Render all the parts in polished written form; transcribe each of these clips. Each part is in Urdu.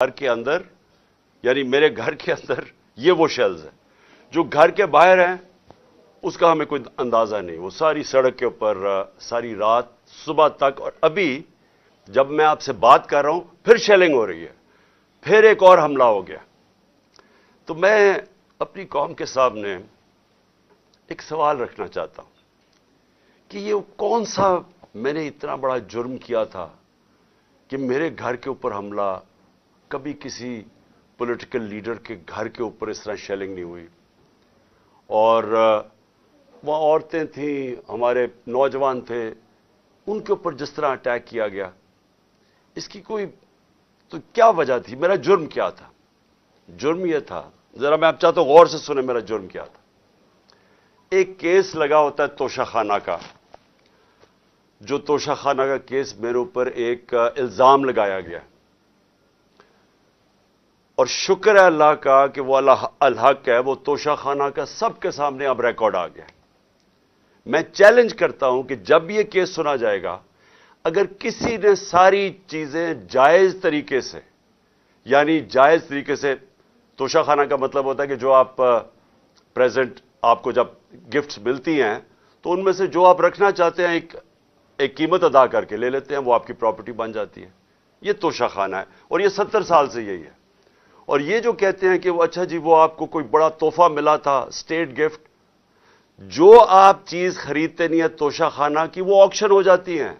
گھر کے اندر یعنی میرے گھر کے اندر یہ وہ شیلز ہیں جو گھر کے باہر ہیں، اس کا ہمیں کوئی اندازہ نہیں. وہ ساری سڑک کے اوپر ساری رات صبح تک، اور ابھی جب میں آپ سے بات کر رہا ہوں پھر شیلنگ ہو رہی ہے، پھر ایک اور حملہ ہو گیا. تو میں اپنی قوم کے سامنے ایک سوال رکھنا چاہتا ہوں کہ یہ کون سا میں نے اتنا بڑا جرم کیا تھا کہ میرے گھر کے اوپر حملہ، کبھی کسی پولیٹیکل لیڈر کے گھر کے اوپر اس طرح شیلنگ نہیں ہوئی. اور وہاں عورتیں تھیں، ہمارے نوجوان تھے، ان کے اوپر جس طرح اٹیک کیا گیا، اس کی کوئی تو کیا وجہ تھی؟ میرا جرم کیا تھا؟ جرم یہ تھا، ذرا میں آپ چاہتا ہوں غور سے سنیں میرا جرم کیا تھا. ایک کیس لگا ہوتا ہے توشہ خانہ کا، جو توشہ خانہ کا کیس میرے اوپر ایک الزام لگایا گیا، اور شکر ہے اللہ کا کہ وہ الحق ہے، وہ توشہ خانہ کا سب کے سامنے اب ریکارڈ آ گیا. میں چیلنج کرتا ہوں کہ جب یہ کیس سنا جائے گا، اگر کسی نے ساری چیزیں جائز طریقے سے، یعنی جائز طریقے سے، توشہ خانہ کا مطلب ہوتا ہے کہ جو آپ پریزنٹ آپ کو جب گفٹس ملتی ہیں تو ان میں سے جو آپ رکھنا چاہتے ہیں ایک قیمت ادا کر کے لے لیتے ہیں، وہ آپ کی پراپرٹی بن جاتی ہے. یہ توشہ خانہ ہے، اور یہ 70 سال سے یہی ہے. اور یہ جو کہتے ہیں کہ وہ اچھا جی وہ آپ کو کوئی بڑا تحفہ ملا تھا، اسٹیٹ گفٹ، جو آپ چیز خریدتے نہیں ہیں توشہ خانہ کی، وہ آکشن ہو جاتی ہیں،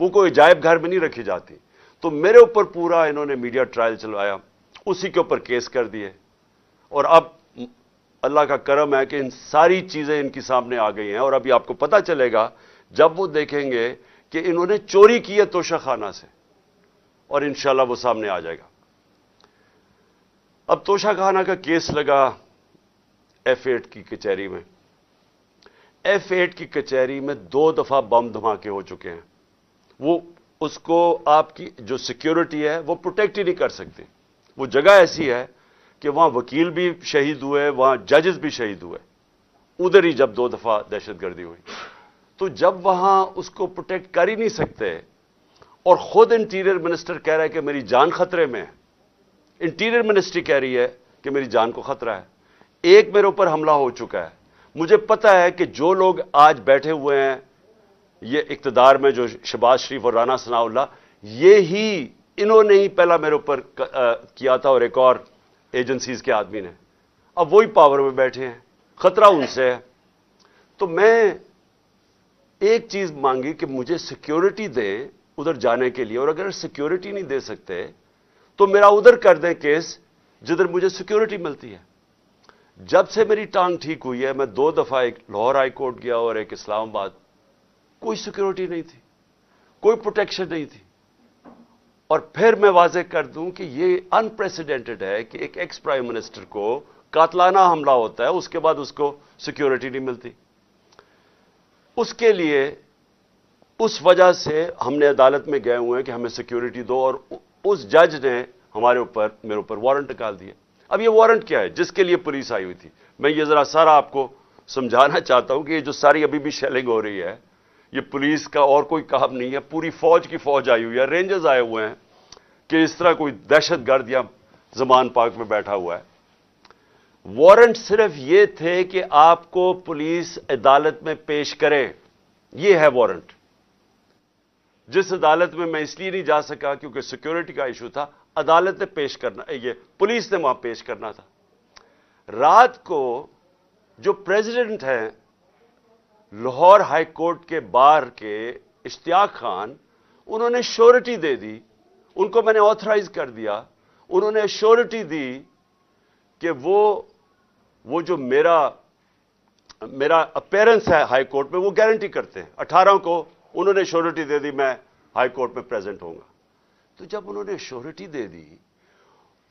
وہ کوئی عجائب گھر میں نہیں رکھی جاتی. تو میرے اوپر پورا انہوں نے میڈیا ٹرائل چلوایا، اسی کے اوپر کیس کر دیے، اور اب اللہ کا کرم ہے کہ ان ساری چیزیں ان کی سامنے آ گئی ہیں. اور ابھی آپ کو پتہ چلے گا جب وہ دیکھیں گے کہ انہوں نے چوری کی ہے توشہ خانہ سے، اور انشاءاللہ وہ سامنے آ جائے گا. اب توشہ خانہ کا کیس لگا F8 کی کچہری میں. F8 کی کچہری میں 2 دفعہ بم دھماکے ہو چکے ہیں. وہ اس کو آپ کی جو سیکیورٹی ہے وہ پروٹیکٹ ہی نہیں کر سکتے. وہ جگہ ایسی ہے کہ وہاں وکیل بھی شہید ہوئے، وہاں ججز بھی شہید ہوئے، ادھر ہی جب 2 دفعہ دہشت گردی ہوئی. تو جب وہاں اس کو پروٹیکٹ کر ہی نہیں سکتے، اور خود انٹیریئر منسٹر کہہ رہا ہے کہ میری جان خطرے میں ہے، انٹیریئر منسٹری کہہ رہی ہے کہ میری جان کو خطرہ ہے. ایک میرے اوپر حملہ ہو چکا ہے. مجھے پتا ہے کہ جو لوگ آج بیٹھے ہوئے ہیں یہ اقتدار میں، جو شہباز شریف اور رانا ثناء اللہ، یہی انہوں نے ہی پہلا میرے اوپر کیا تھا، اور ایک اور ایجنسیز کے آدمی نے. اب وہی پاور میں بیٹھے ہیں، خطرہ ان سے ہے. تو میں ایک چیز مانگی کہ مجھے سیکیورٹی دیں ادھر جانے کے لیے، اور اگر سیکیورٹی نہیں دے سکتے تو میرا ادھر کر دیں کیس جدھر مجھے سیکیورٹی ملتی ہے. جب سے میری ٹانگ ٹھیک ہوئی ہے، میں 2 دفعہ ایک لاہور ہائی کورٹ گیا اور ایک اسلام آباد، کوئی سیکیورٹی نہیں تھی، کوئی پروٹیکشن نہیں تھی. اور پھر میں واضح کر دوں کہ یہ انپریسیڈنٹڈ ہے کہ ایک ایکس پرائم منسٹر کو قاتلانہ حملہ ہوتا ہے، اس کے بعد اس کو سیکیورٹی نہیں ملتی. اس کے لیے اس وجہ سے ہم نے عدالت میں گئے ہوئے ہیں کہ ہمیں سیکیورٹی دو، اور اس جج نے میرے اوپر وارنٹ نکال دیا. اب یہ وارنٹ کیا ہے؟ جس کے لیے پولیس آئی ہوئی تھی. میں یہ ذرا سارا آپ کو سمجھانا چاہتا ہوں کہ یہ جو ساری ابھی بھی شیلنگ ہو رہی ہے، یہ پولیس کا اور کوئی کام نہیں ہے، پوری فوج کی فوج آئی ہوئی ہے، رینجرز آئے ہوئے ہیں کہ اس طرح کوئی دہشت گرد یا زمان پاک میں بیٹھا ہوا ہے. وارنٹ صرف یہ تھے کہ آپ کو پولیس عدالت میں پیش کرے، یہ ہے وارنٹ. جس عدالت میں اس لیے نہیں جا سکا کیونکہ سیکیورٹی کا ایشو تھا، عدالت نے پیش کرنا، یہ پولیس نے وہاں پیش کرنا تھا. رات کو جو پریزیڈنٹ ہیں لاہور ہائی کورٹ کے بار کے، اشتیاق خان، انہوں نے شورٹی دے دی. ان کو میں نے آتھرائز کر دیا، انہوں نے شورٹی دی کہ وہ جو میرا اپیرنس ہے ہائی کورٹ میں وہ گارنٹی کرتے ہیں. 18 کو انہوں نے شورٹی دے دی میں ہائی کورٹ میں پریزنٹ ہوں گا. تو جب انہوں نے شورٹی دے دی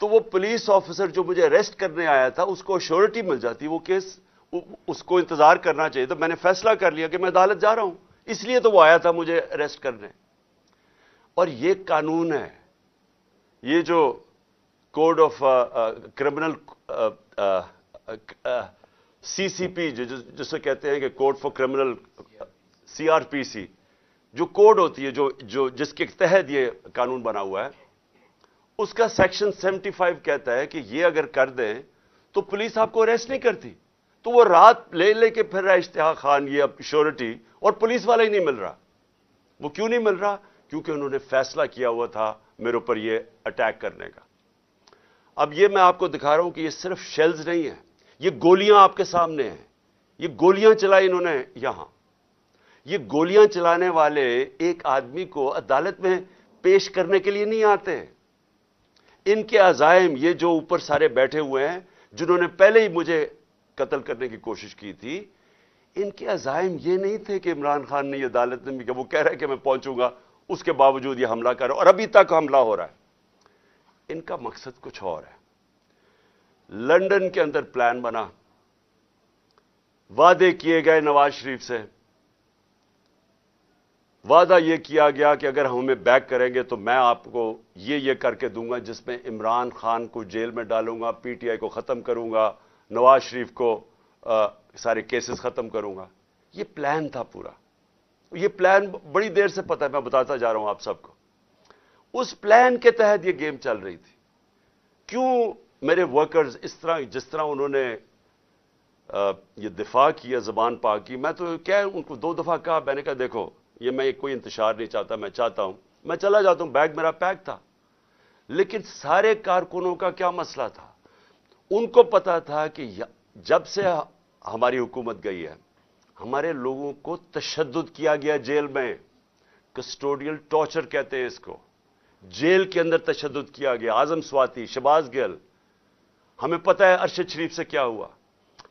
تو وہ پولیس آفیسر جو مجھے اریسٹ کرنے آیا تھا اس کو شورٹی مل جاتی، وہ کیس اس کو انتظار کرنا چاہیے. تو میں نے فیصلہ کر لیا کہ میں عدالت جا رہا ہوں، اس لیے تو وہ آیا تھا مجھے اریسٹ کرنے. اور یہ قانون ہے، یہ جو کوڈ آف کرمنل CCP جسے کہتے ہیں کہ کوڈ فار کرمنل CRPC، جو کوڈ ہوتی ہے جو جس کے تحت یہ قانون بنا ہوا ہے، اس کا سیکشن 75 کہتا ہے کہ یہ اگر کر دیں تو پولیس آپ کو اریسٹ نہیں کرتی. تو وہ رات لے کے پھر رہا اشتہا خان یہ اب شیورٹی, اور پولیس والا ہی نہیں مل رہا. وہ کیوں نہیں مل رہا؟ کیونکہ انہوں نے فیصلہ کیا ہوا تھا میرے اوپر یہ اٹیک کرنے کا. اب یہ میں آپ کو دکھا رہا ہوں کہ یہ صرف شیلز نہیں ہیں, یہ گولیاں آپ کے سامنے ہیں. یہ گولیاں چلائی انہوں نے یہاں. یہ گولیاں چلانے والے ایک آدمی کو عدالت میں پیش کرنے کے لیے نہیں آتے. ان کے عزائم, یہ جو اوپر سارے بیٹھے ہوئے ہیں جنہوں نے پہلے ہی مجھے قتل کرنے کی کوشش کی تھی, ان کے عزائم یہ نہیں تھے کہ عمران خان نے یہ عدالت میں کہ وہ کہہ رہا ہے کہ میں پہنچوں گا, اس کے باوجود یہ حملہ کر رہا ہے اور ابھی تک حملہ ہو رہا ہے. ان کا مقصد کچھ اور ہے. لندن کے اندر پلان بنا, وعدے کیے گئے نواز شریف سے. وعدہ یہ کیا گیا کہ اگر ہمیں بیک کریں گے تو میں آپ کو یہ کر کے دوں گا, جس میں عمران خان کو جیل میں ڈالوں گا, پی ٹی آئی کو ختم کروں گا, نواز شریف کو سارے کیسز ختم کروں گا. یہ پلان تھا پورا. یہ پلان بڑی دیر سے پتہ ہے, میں بتاتا جا رہا ہوں آپ سب کو. اس پلان کے تحت یہ گیم چل رہی تھی. کیوں میرے ورکرز اس طرح, جس طرح انہوں نے یہ دفاع کیا زبان پاک کی, میں تو کیا ان کو 2 دفعہ کہا, میں نے کہا دیکھو یہ میں کوئی انتشار نہیں چاہتا, میں چاہتا ہوں میں چلا جاتا ہوں, بیگ میرا پیک تھا. لیکن سارے کارکنوں کا کیا مسئلہ تھا؟ ان کو پتا تھا کہ جب سے ہماری حکومت گئی ہے ہمارے لوگوں کو تشدد کیا گیا جیل میں. کسٹوڈیل ٹارچر کہتے ہیں اس کو. جیل کے اندر تشدد کیا گیا. اعظم سواتی, شہباز گل, ہمیں پتہ ہے ارشد شریف سے کیا ہوا,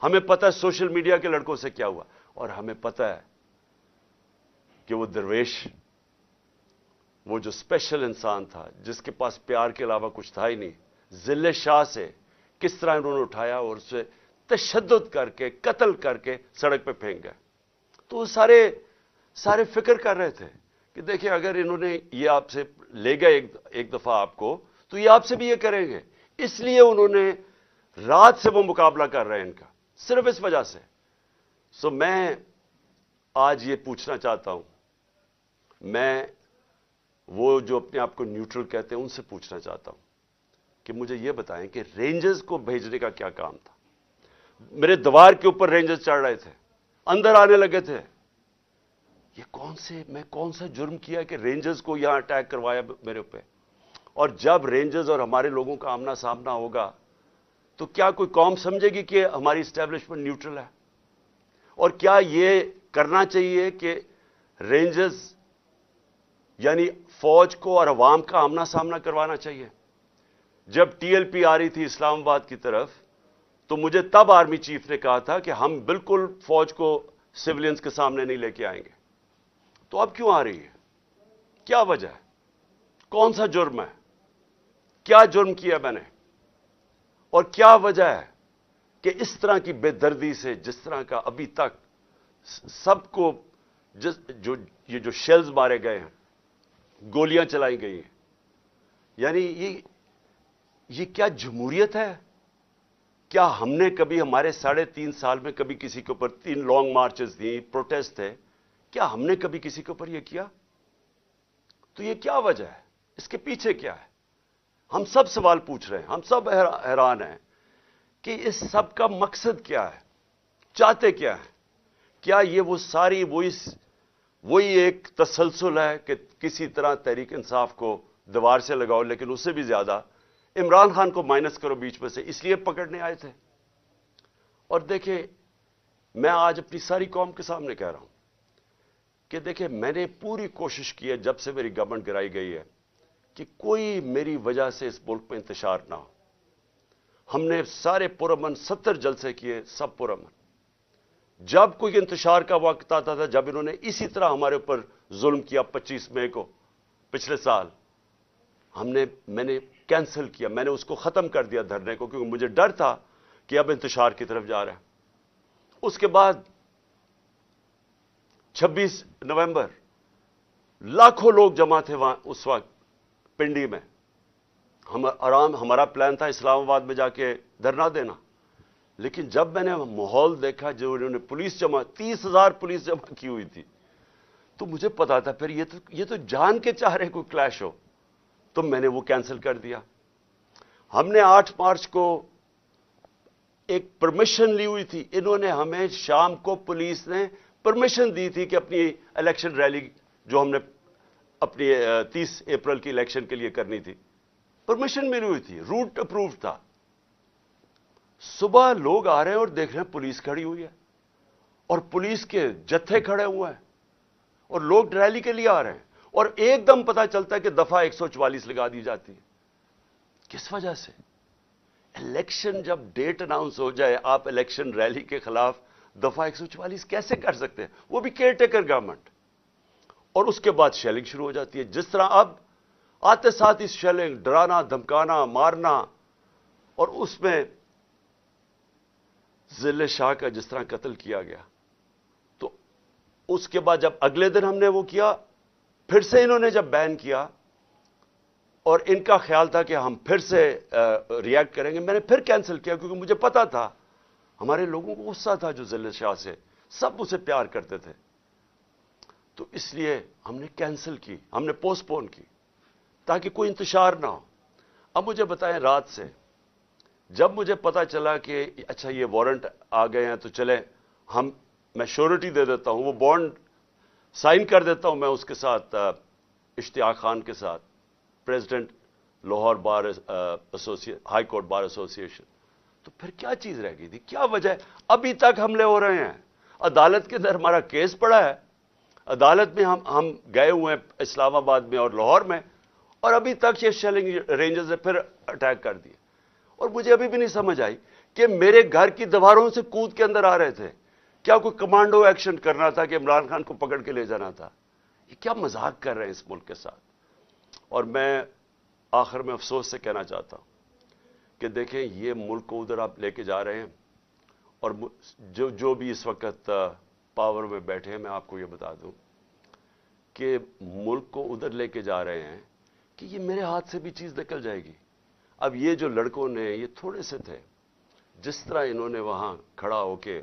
ہمیں پتہ ہے سوشل میڈیا کے لڑکوں سے کیا ہوا, اور ہمیں پتہ ہے کہ وہ درویش, وہ جو اسپیشل انسان تھا جس کے پاس پیار کے علاوہ کچھ تھا ہی نہیں, ذل شاہ سے کس طرح انہوں نے اٹھایا اور اسے تشدد کر کے قتل کر کے سڑک پہ پھینک گئے. تو وہ سارے فکر کر رہے تھے کہ دیکھیں اگر انہوں نے یہ آپ سے لے گئے ایک دفعہ آپ کو, تو یہ آپ سے بھی یہ کریں گے. اس لیے انہوں نے رات سے وہ مقابلہ کر رہے ہیں ان کا, صرف اس وجہ سے. سو میں آج یہ پوچھنا چاہتا ہوں, میں وہ جو اپنے آپ کو نیوٹرل کہتے ہیں ان سے پوچھنا چاہتا ہوں کہ مجھے یہ بتائیں کہ رینجرز کو بھیجنے کا کیا کام تھا؟ میرے دیوار کے اوپر رینجرز چڑھ رہے تھے, اندر آنے لگے تھے. یہ میں کون سا جرم کیا کہ رینجرز کو یہاں اٹیک کروایا میرے اوپر؟ اور جب رینجرز اور ہمارے لوگوں کا آمنا سامنا ہوگا تو کیا کوئی قوم سمجھے گی کہ ہماری اسٹیبلشمنٹ نیوٹرل ہے؟ اور کیا یہ کرنا چاہیے کہ رینجرز یعنی فوج کو اور عوام کا آمنا سامنا کروانا چاہیے؟ جب ٹی ایل پی آ رہی تھی اسلام آباد کی طرف تو مجھے تب آرمی چیف نے کہا تھا کہ ہم بالکل فوج کو سیولینز کے سامنے نہیں لے کے آئیں گے. تو اب کیوں آ رہی ہے؟ کیا وجہ ہے؟ کون سا جرم ہے؟ کیا جرم کیا میں نے؟ اور کیا وجہ ہے کہ اس طرح کی بے دردی سے, جس طرح کا ابھی تک سب کو یہ جو شیلز مارے گئے ہیں, گولیاں چلائی گئی ہیں, یعنی یہ کیا جمہوریت ہے؟ کیا ہم نے کبھی ہمارے 3.5 سال میں کبھی کسی کے اوپر 3 لانگ مارچز دی, پروٹیسٹ تھے, کیا ہم نے کبھی کسی کے اوپر یہ کیا؟ تو یہ کیا وجہ ہے؟ اس کے پیچھے کیا ہے؟ ہم سب سوال پوچھ رہے ہیں, ہم سب حیران ہیں کہ اس سب کا مقصد کیا ہے؟ چاہتے کیا ہے؟ کیا یہ وہ ساری وہی ایک تسلسل ہے کہ کسی طرح تحریک انصاف کو دیوار سے لگاؤ, لیکن اس سے بھی زیادہ عمران خان کو مائنس کرو بیچ میں سے, اس لیے پکڑنے آئے تھے؟ اور دیکھیں میں آج اپنی ساری قوم کے سامنے کہہ رہا ہوں کہ دیکھیں میں نے پوری کوشش کی ہے جب سے میری گورنمنٹ گرائی گئی ہے کہ کوئی میری وجہ سے اس ملک میں انتشار نہ ہو. ہم نے سارے پرامن 70 جلسے کیے, سب پرامن. جب کوئی انتشار کا وقت آتا تھا, جب انہوں نے اسی طرح ہمارے اوپر ظلم کیا 25 مئی کو پچھلے سال, میں نے کینسل کیا, میں نے اس کو ختم کر دیا دھرنے کو, کیونکہ مجھے ڈر تھا کہ اب انتشار کی طرف جا رہا ہے. اس کے بعد 26 نومبر لاکھوں لوگ جمع تھے وہاں اس وقت پنڈی میں. ہمارا پلان تھا اسلام آباد میں جا کے دھرنا دینا, لیکن جب میں نے ماحول دیکھا جو انہوں نے پولیس 30,000 پولیس جمع کی ہوئی تھی, تو مجھے پتا تھا پھر یہ تو جان کے چاہ رہے کوئی کلیش ہو, تو میں نے وہ کینسل کر دیا. ہم نے 8 مارچ کو ایک پرمیشن لی ہوئی تھی. انہوں نے ہمیں شام کو پولیس نے پرمیشن دی تھی کہ اپنی الیکشن ریلی جو ہم نے اپنی 30 اپریل کی الیکشن کے لیے کرنی تھی, پرمیشن ملی ہوئی تھی, روٹ اپرووڈ تھا. صبح لوگ آ رہے ہیں اور دیکھ رہے ہیں پولیس کھڑی ہوئی ہے اور پولیس کے جتھے کھڑے ہوئے ہیں اور لوگ ریلی کے لیے آ رہے ہیں, اور ایک دم پتہ چلتا ہے کہ دفعہ 144 لگا دی جاتی ہے. کس وجہ سے؟ الیکشن جب ڈیٹ اناؤنس ہو جائے, آپ الیکشن ریلی کے خلاف دفعہ 144 کیسے کر سکتے ہیں؟ وہ بھی کیئر ٹیکر گورنمنٹ. اور اس کے بعد شیلنگ شروع ہو جاتی ہے, جس طرح اب آتے ساتھ ہی شیلنگ, ڈرانا, دھمکانا, مارنا. اور اس میں ذل شاہ کا جس طرح قتل کیا گیا, تو اس کے بعد جب اگلے دن ہم نے وہ کیا, پھر سے انہوں نے جب بین کیا, اور ان کا خیال تھا کہ ہم پھر سے ری ایکٹ کریں گے, میں نے پھر کینسل کیا, کیونکہ مجھے پتا تھا ہمارے لوگوں کو غصہ تھا جو ذل شاہ سے, سب اسے پیار کرتے تھے. تو اس لیے ہم نے کینسل کی, ہم نے پوسٹ پون کی تاکہ کوئی انتشار نہ ہو. اب مجھے بتائیں, رات سے جب مجھے پتا چلا کہ اچھا یہ وارنٹ آ گئے ہیں تو چلے میں شیورٹی دے دیتا ہوں, وہ بانڈ سائن کر دیتا ہوں میں اس کے ساتھ, اشتیاق خان کے ساتھ, پریزیڈنٹ لاہور بار ہائی کورٹ بار ایسوسی ایشن. تو پھر کیا چیز رہ گئی تھی؟ کیا وجہ ہے؟ ابھی تک حملے ہو رہے ہیں, عدالت کے اندر ہمارا کیس پڑا ہے, عدالت میں ہم گئے ہوئے ہیں اسلام آباد میں اور لاہور میں, اور ابھی تک یہ شیلنگ رینجرز نے پھر اٹیک کر دیے. اور مجھے ابھی بھی نہیں سمجھ آئی کہ میرے گھر کی دیواروں سے کود کے اندر آ رہے تھے. کیا کوئی کمانڈو ایکشن کرنا تھا کہ عمران خان کو پکڑ کے لے جانا تھا؟ یہ کیا مذاق کر رہے ہیں اس ملک کے ساتھ. اور میں آخر میں افسوس سے کہنا چاہتا ہوں کہ دیکھیں, یہ ملک کو ادھر آپ لے کے جا رہے ہیں, اور جو بھی اس وقت پاور میں بیٹھے ہیں, میں آپ کو یہ بتا دوں کہ ملک کو ادھر لے کے جا رہے ہیں کہ یہ میرے ہاتھ سے بھی چیز نکل جائے گی. اب یہ جو لڑکوں نے, یہ تھوڑے سے تھے, جس طرح انہوں نے وہاں کھڑا ہو کے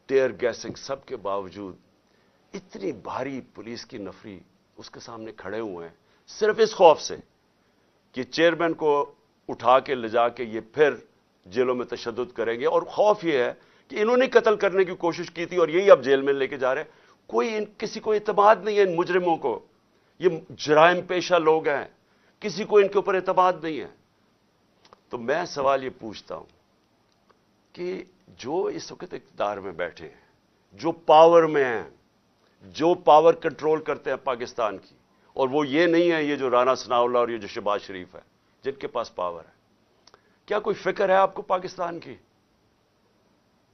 ٹیئر گیسنگ سب کے باوجود, اتنی بھاری پولیس کی نفری اس کے سامنے کھڑے ہوئے ہیں, صرف اس خوف سے کہ چیئرمین کو اٹھا کے لے جا کے یہ پھر جیلوں میں تشدد کریں گے. اور خوف یہ ہے کہ انہوں نے قتل کرنے کی کوشش کی تھی اور یہی اب جیل میں لے کے جا رہے ہیں. کسی کو اعتماد نہیں ہے ان مجرموں کو, یہ جرائم پیشہ لوگ ہیں, کسی کو ان کے اوپر اعتماد نہیں ہے. تو میں سوال یہ پوچھتا ہوں کہ جو اس وقت اقتدار میں بیٹھے ہیں, جو پاور میں ہیں, جو پاور کنٹرول کرتے ہیں پاکستان کی, اور وہ یہ نہیں ہے یہ جو رانا ثناء اللہ اور یہ جو شہباز شریف ہے جن کے پاس پاور ہے, کیا کوئی فکر ہے آپ کو پاکستان کی؟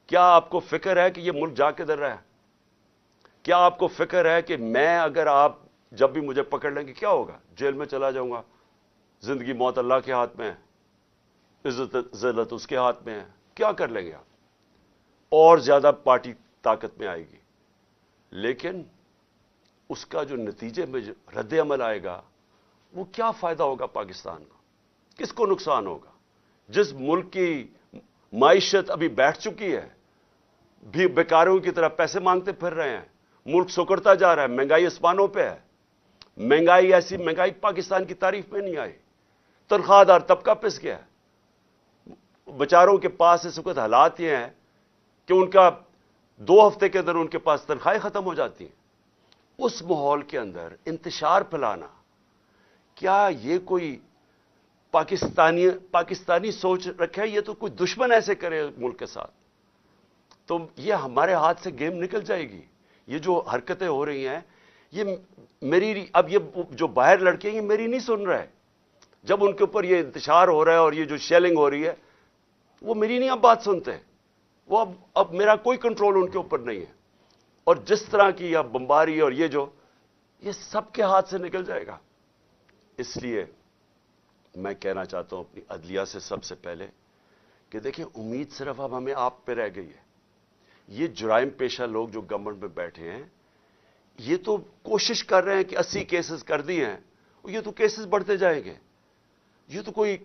کیا آپ کو فکر ہے کہ یہ ملک جا کدھر رہا ہے؟ کیا آپ کو فکر ہے کہ میں اگر آپ جب بھی مجھے پکڑ لیں گے کیا ہوگا؟ جیل میں چلا جاؤں گا. زندگی موت اللہ کے ہاتھ میں ہے, عزت ذلت اس کے ہاتھ میں ہے. کیا کر لیں گے آپ؟ اور زیادہ پارٹی طاقت میں آئے گی, لیکن اس کا جو نتیجے میں جو رد عمل آئے گا وہ کیا فائدہ ہوگا پاکستان کو؟ کس کو نقصان ہوگا؟ جس ملک کی معیشت ابھی بیٹھ چکی ہے, بھی بیکاروں کی طرح پیسے مانگتے پھر رہے ہیں, ملک سکڑتا جا رہا ہے, مہنگائی آسمانوں پہ ہے. مہنگائی ایسی مہنگائی پاکستان کی تاریخ میں نہیں آئی. تنخواہ دار طبقہ پس گیا ہے. بیچاروں کے پاس اس وقت حالات یہ ہیں کہ ان کا 2 ہفتے کے اندر ان کے پاس تنخواہیں ختم ہو جاتی ہیں. اس ماحول کے اندر انتشار پھیلانا, کیا یہ کوئی پاکستانی سوچ رکھے؟ یہ تو کوئی دشمن ایسے کرے ملک کے ساتھ تو یہ ہمارے ہاتھ سے گیم نکل جائے گی. یہ جو حرکتیں ہو رہی ہیں, یہ میری, اب یہ جو باہر لڑکے ہیں یہ میری نہیں سن رہے. جب ان کے اوپر یہ انتشار ہو رہا ہے اور یہ جو شیلنگ ہو رہی ہے, وہ میری نہیں اب بات سنتے. وہ اب میرا کوئی کنٹرول ان کے اوپر نہیں ہے. اور جس طرح کی اب بمباری اور یہ سب کے ہاتھ سے نکل جائے گا. اس لیے میں کہنا چاہتا ہوں اپنی عدلیہ سے سب سے پہلے کہ دیکھیں, امید صرف اب ہمیں آپ پہ رہ گئی ہے. یہ جرائم پیشہ لوگ جو گورنمنٹ میں بیٹھے ہیں, یہ تو کوشش کر رہے ہیں کہ 80 کیسز کر دیے ہیں, یہ تو کیسز بڑھتے جائیں گے. یہ تو کوئی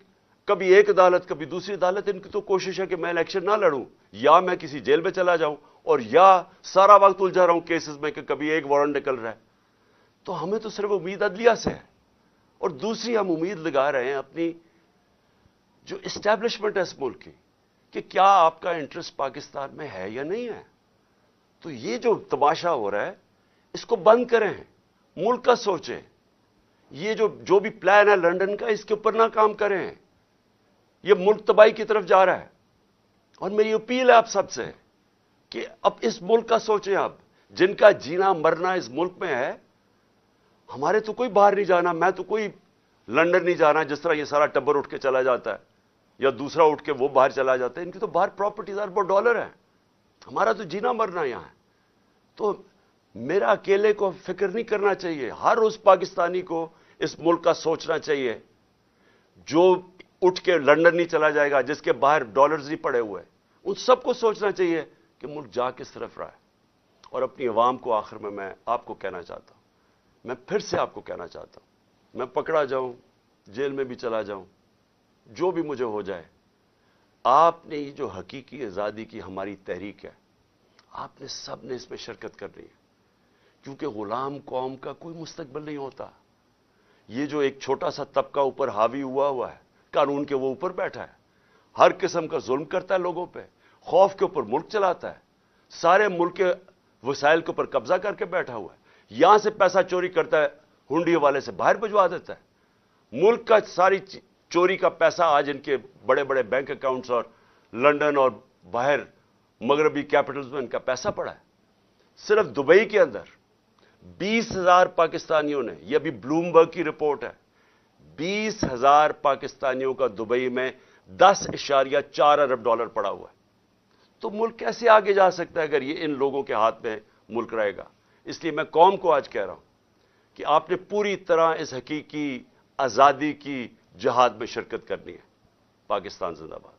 کبھی ایک عدالت کبھی دوسری عدالت, ان کی تو کوشش ہے کہ میں الیکشن نہ لڑوں, یا میں کسی جیل میں چلا جاؤں, اور یا سارا وقت الجھا رہا ہوں کیسز میں کہ کبھی ایک وارنٹ نکل رہا ہے. تو ہمیں تو صرف امید عدلیہ سے ہے, اور دوسری ہم امید لگا رہے ہیں اپنی جو اسٹیبلشمنٹ ہے اس ملک کی کہ کیا آپ کا انٹرسٹ پاکستان میں ہے یا نہیں ہے. تو یہ جو تماشا ہو رہا ہے اس کو بند کریں, ملک کا سوچیں. یہ جو بھی پلان ہے لنڈن کا, اس کے اوپر نہ کام کریں. یہ ملک تباہی کی طرف جا رہا ہے. اور میری اپیل ہے آپ سب سے کہ اب اس ملک کا سوچیں. آپ جن کا جینا مرنا اس ملک میں ہے, ہمارے تو کوئی باہر نہیں جانا, میں تو کوئی لنڈن نہیں جانا جس طرح یہ سارا ٹبر اٹھ کے چلا جاتا ہے یا دوسرا اٹھ کے وہ باہر چلا جاتا ہے. ان کی تو باہر پراپرٹیز اربوں ڈالر ہیں, ہمارا تو جینا مرنا یہاں ہے. تو میرا اکیلے کو فکر نہیں کرنا چاہیے, ہر اس پاکستانی کو اس ملک کا سوچنا چاہیے جو اٹھ کے لنڈن نہیں چلا جائے گا, جس کے باہر ڈالرز نہیں پڑے ہوئے. ان سب کو سوچنا چاہیے کہ ملک جا کس طرف رہا ہے. اور اپنی عوام کو آخر میں آپ کو کہنا چاہتا ہوں, میں پھر سے آپ کو کہنا چاہتا ہوں, میں پکڑا جاؤں, جیل میں بھی چلا جاؤں, جو بھی مجھے ہو جائے, آپ نے یہ جو حقیقی آزادی کی ہماری تحریک ہے, آپ نے سب نے اس میں شرکت کرنی ہے. کیونکہ غلام قوم کا کوئی مستقبل نہیں ہوتا. یہ جو ایک چھوٹا سا طبقہ اوپر حاوی ہوا ہے, قانون کے وہ اوپر بیٹھا ہے, ہر قسم کا ظلم کرتا ہے لوگوں پہ, خوف کے اوپر ملک چلاتا ہے, سارے ملک کے وسائل کے اوپر قبضہ کر کے بیٹھا ہوا ہے, یہاں سے پیسہ چوری کرتا ہے, ہنڈی والے سے باہر بھجوا دیتا ہے. ملک کا ساری چوری کا پیسہ آج ان کے بڑے بڑے بینک اکاؤنٹس اور لنڈن اور باہر مغربی کیپٹلز میں ان کا پیسہ پڑا ہے. صرف دبئی کے اندر 20,000 پاکستانیوں نے, یہ ابھی بلومبرگ کی رپورٹ ہے, 20,000 پاکستانیوں کا دبئی میں $10.4 ارب پڑا ہوا ہے. تو ملک کیسے آگے جا سکتا ہے اگر یہ ان لوگوں کے ہاتھ میں ملک رہے گا. اس لیے میں قوم کو آج کہہ رہا ہوں کہ آپ نے پوری طرح اس حقیقی آزادی کی جہاد میں شرکت کرنی ہے. پاکستان زندہ باد.